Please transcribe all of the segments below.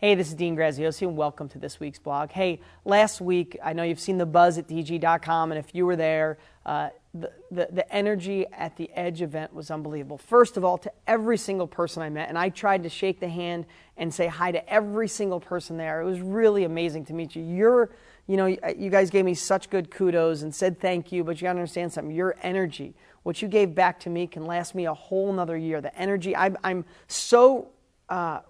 Hey, this is Dean Graziosi, and welcome to this week's blog. Hey, last week, I know you've seen the buzz at dg.com, and if you were there, the energy at the Edge event was unbelievable. First of all, to every single person I met, and I tried to shake the hand and say hi to every single person there. It was really amazing to meet you. You guys gave me such good kudos and said thank you, but you gotta understand something. Your energy, what you gave back to me, can last me a whole nother year. The energy, I'm so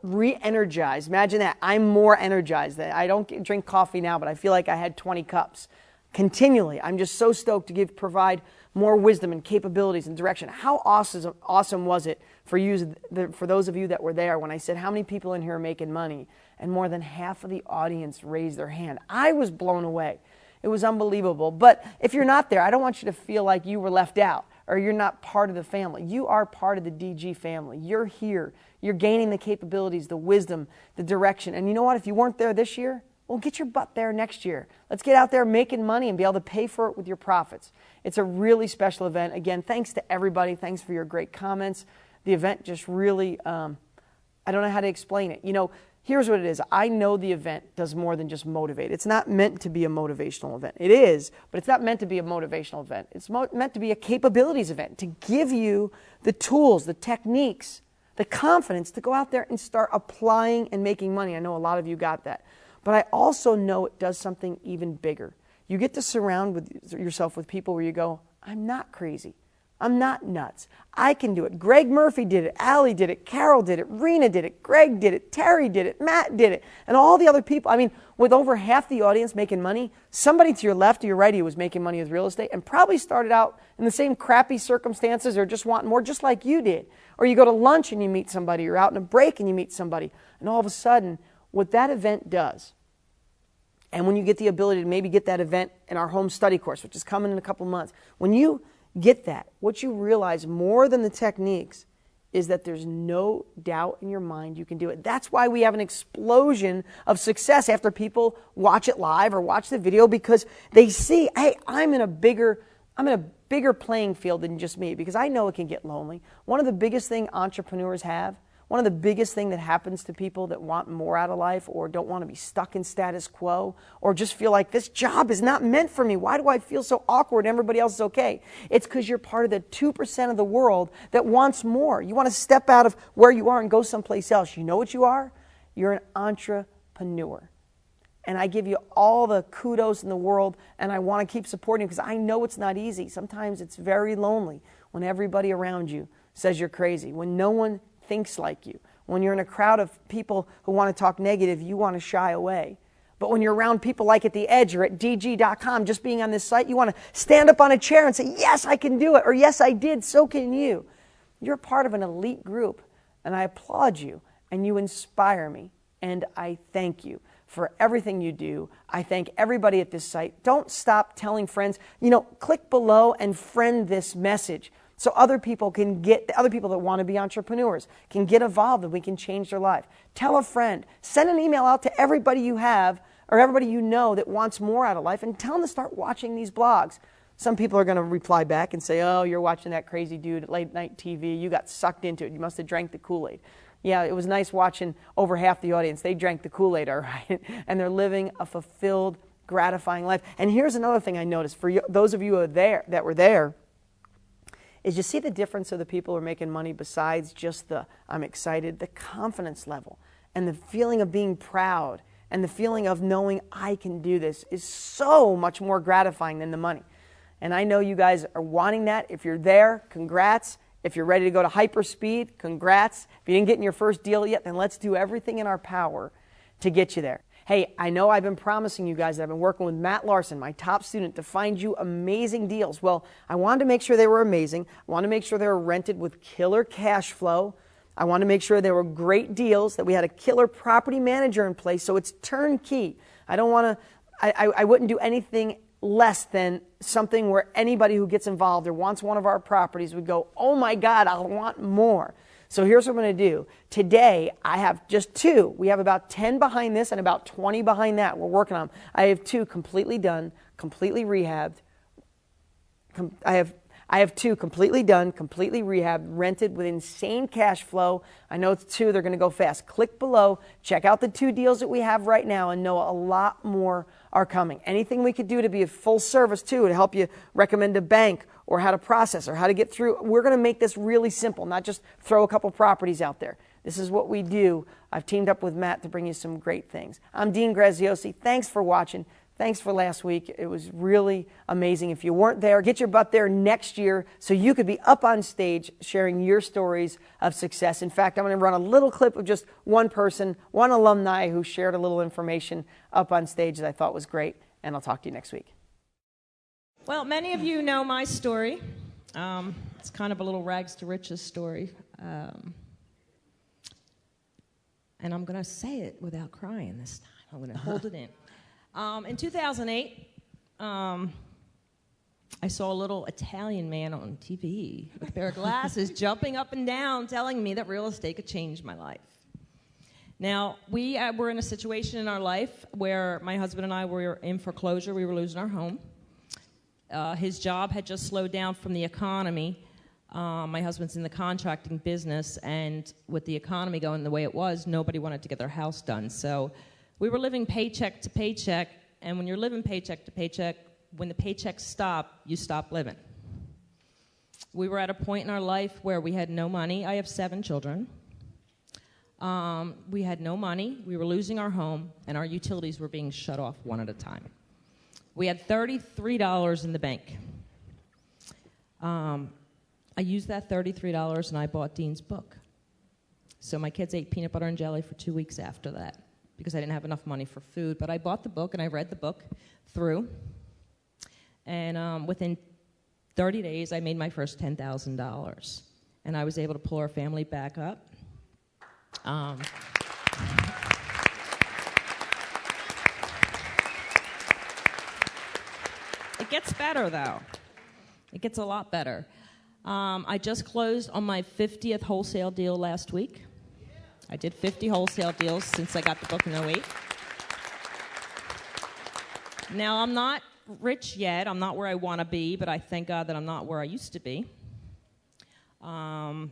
re-energized. Imagine that. I'm more energized. I don't drink coffee now, but I feel like I had 20 cups continually. I'm just so stoked to provide more wisdom and capabilities and direction. How awesome was it for you, for those of you that were there, when I said, how many people in here are making money? And more than half of the audience raised their hand. I was blown away. It was unbelievable. But if you're not there, I don't want you to feel like you were left out or you're not part of the family. You are part of the DG family. You're here. You're gaining the capabilities, the wisdom, the direction. And you know what? If you weren't there this year, well, get your butt there next year. Let's get out there making money and be able to pay for it with your profits. It's a really special event. Again, thanks to everybody. Thanks for your great comments. The event just really, I don't know how to explain it. Here's what it is. I know the event does more than just motivate. It's not meant to be a motivational event. It is, but it's not meant to be a motivational event. It's meant to be a capabilities event, to give you the tools, the techniques, the confidence to go out there and start applying and making money. I know a lot of you got that. But I also know it does something even bigger. You get to surround yourself with people where you go, I'm not crazy. I'm not nuts. I can do it. Greg Murphy did it. Allie did it. Carol did it. Rena did it. Greg did it. Terry did it. Matt did it. And all the other people. I mean, with over half the audience making money, somebody to your left or your right who was making money with real estate and probably started out in the same crappy circumstances or just wanting more, just like you did. Or you go to lunch and you meet somebody. You're out in a break and you meet somebody. And all of a sudden, what that event does, and when you get the ability to maybe get that event in our home study course, which is coming in a couple months, when you get that, what you realize more than the techniques is that there's no doubt in your mind you can do it. That's why we have an explosion of success after people watch it live or watch the video, because they see, hey, I'm in a bigger playing field than just me, because I know it can get lonely. One of the biggest things entrepreneurs have, one of the biggest things that happens to people that want more out of life or don't want to be stuck in status quo or just feel like this job is not meant for me. Why do I feel so awkward and everybody else is okay? It's because you're part of the 2% of the world that wants more. You want to step out of where you are and go someplace else. You know what you are? You're an entrepreneur. And I give you all the kudos in the world, and I want to keep supporting you because I know it's not easy. Sometimes it's very lonely when everybody around you says you're crazy, when no one thinks like you. When you're in a crowd of people who want to talk negative, you want to shy away. But when you're around people like at the Edge or at dg.com, just being on this site, you want to stand up on a chair and say, yes, I can do it, or yes, I did, so can you. You're part of an elite group, and I applaud you, and you inspire me, and I thank you for everything you do. I thank everybody at this site. Don't stop telling friends. Click below and friend this message, so other people that want to be entrepreneurs can get involved and we can change their life. Tell a friend. Send an email out to everybody you have or everybody you know that wants more out of life and tell them to start watching these blogs. Some people are going to reply back and say, oh, you're watching that crazy dude at late night TV. You got sucked into it. You must have drank the Kool-Aid. Yeah, it was nice watching over half the audience. They drank the Kool-Aid, all right? And they're living a fulfilled, gratifying life. And here's another thing I noticed. For those of you that were there, is you see the difference of the people who are making money besides just the I'm excited, the confidence level and the feeling of being proud and the feeling of knowing I can do this is so much more gratifying than the money. And I know you guys are wanting that. If you're there, congrats. If you're ready to go to hyperspeed, congrats. If you didn't get in your first deal yet, then let's do everything in our power to get you there. Hey, I know I've been promising you guys that I've been working with Matt Larson, my top student, to find you amazing deals. Well, I wanted to make sure they were amazing. I wanted to make sure they were rented with killer cash flow. I wanted to make sure they were great deals, that we had a killer property manager in place, so it's turnkey. I wouldn't do anything less than something where anybody who gets involved or wants one of our properties would go, oh my God, I want more. So here's what I'm going to do. Today, I have just 2. We have about 10 behind this and about 20 behind that. We're working on them. I have 2 completely done, completely rehabbed. I I have 2 completely done, completely rehabbed, rented with insane cash flow. I know it's 2. They're going to go fast. Click below. Check out the 2 deals that we have right now and know a lot more are coming. Anything we could do to be a full service, too, to help you recommend a bank or how to process or how to get through. We're going to make this really simple, not just throw a couple properties out there. This is what we do. I've teamed up with Matt to bring you some great things. I'm Dean Graziosi. Thanks for watching. Thanks for last week. It was really amazing. If you weren't there, get your butt there next year so you could be up on stage sharing your stories of success. In fact, I'm going to run a little clip of just one person, one alumni who shared a little information up on stage that I thought was great, and I'll talk to you next week. Well, many of you know my story. It's kind of a little rags to riches story. And I'm going to say it without crying this time. I'm going to hold it in. In 2008, I saw a little Italian man on TV with a pair of glasses jumping up and down telling me that real estate could change my life. Now, we were in a situation in our life where my husband and I were in foreclosure. We were losing our home. His job had just slowed down from the economy. My husband's in the contracting business, and with the economy going the way it was, nobody wanted to get their house done. So we were living paycheck to paycheck, and when you're living paycheck to paycheck, when the paychecks stop, you stop living. We were at a point in our life where we had no money. I have 7 children. We had no money. We were losing our home, and our utilities were being shut off one at a time. We had $33 in the bank. I used that $33 and I bought Dean's book. So my kids ate peanut butter and jelly for 2 weeks after that because I didn't have enough money for food. But I bought the book and I read the book through. And within 30 days, I made my first $10,000. And I was able to pull our family back up. It gets better, though. It gets a lot better. I just closed on my 50th wholesale deal last week. I did 50 wholesale deals since I got the book in 2008. Now, I'm not rich yet. I'm not where I want to be, but I thank God that I'm not where I used to be. And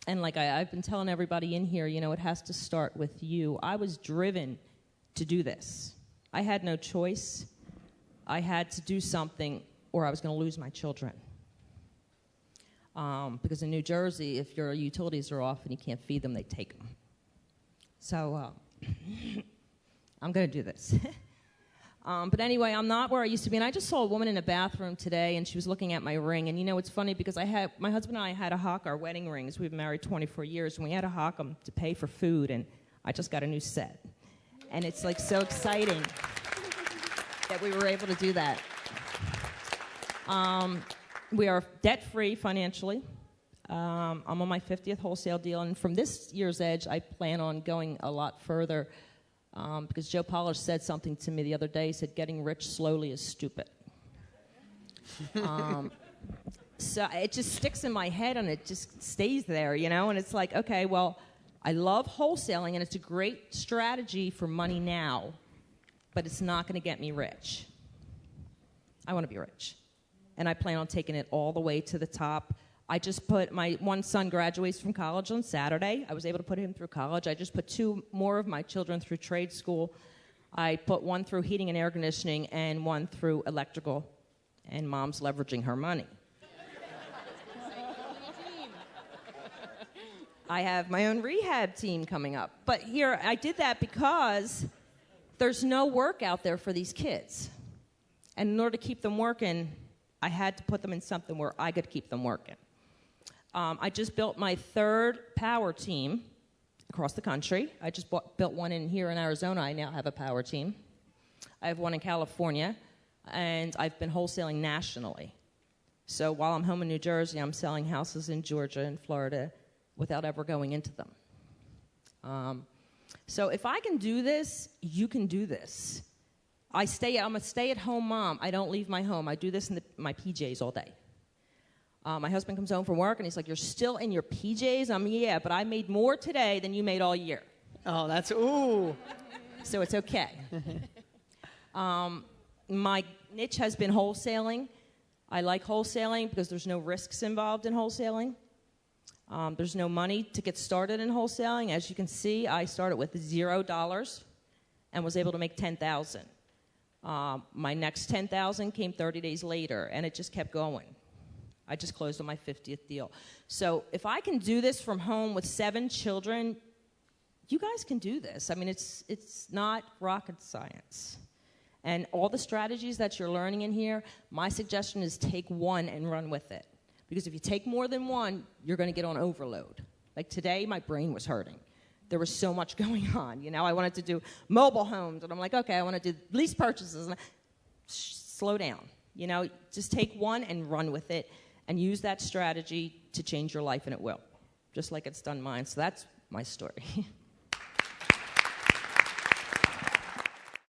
like I've been telling everybody in here, you know, it has to start with you. I was driven to do this. I had no choice. I had to do something or I was going to lose my children. Because in New Jersey, if your utilities are off and you can't feed them, they take them. So I'm going to do this. But anyway, I'm not where I used to be. And I just saw a woman in a bathroom today, and she was looking at my ring. And, you know, it's funny because my husband and I had to hawk our wedding rings. We've been married 24 years, and we had to hawk them to pay for food. And I just got a new set. And it's, like, so exciting that we were able to do that. We are debt-free financially. I'm on my 50th wholesale deal, and from this year's edge, I plan on going a lot further because Joe Polish said something to me the other day. He said, getting rich slowly is stupid. So it just sticks in my head, and it just stays there, you know, and it's like, okay, well, I love wholesaling, and it's a great strategy for money now, but it's not going to get me rich. I want to be rich. And I plan on taking it all the way to the top. I just put my one son graduates from college on Saturday. I was able to put him through college. I just put 2 more of my children through trade school. I put one through heating and air conditioning and one through electrical. And Mom's leveraging her money. I have my own rehab team coming up. But here, I did that because there's no work out there for these kids. And in order to keep them working, I had to put them in something where I could keep them working. I just built my 3rd power team across the country. I just built one in here in Arizona. I now have a power team. I have one in California, and I've been wholesaling nationally. So while I'm home in New Jersey, I'm selling houses in Georgia and Florida without ever going into them. So if I can do this, you can do this. I'm a stay-at-home mom. I don't leave my home. I do this in my PJs all day. My husband comes home from work, and he's like, you're still in your PJs? Yeah, but I made more today than you made all year. Oh, that's, ooh. So it's okay. My niche has been wholesaling. I like wholesaling because there's no risks involved in wholesaling. There's no money to get started in wholesaling. As you can see, I started with $0 and was able to make $10,000. My next $10,000 came 30 days later, and it just kept going. I just closed on my 50th deal. So if I can do this from home with 7 children, you guys can do this. I mean, it's not rocket science. And all the strategies that you're learning in here, my suggestion is take one and run with it. Because if you take more than one, you're going to get on overload. Like today, my brain was hurting. There was so much going on. You know, I wanted to do mobile homes, and I'm like, okay, I want to do lease purchases. And slow down. You know, just take one and run with it, and use that strategy to change your life, and it will. Just like it's done mine. So that's my story.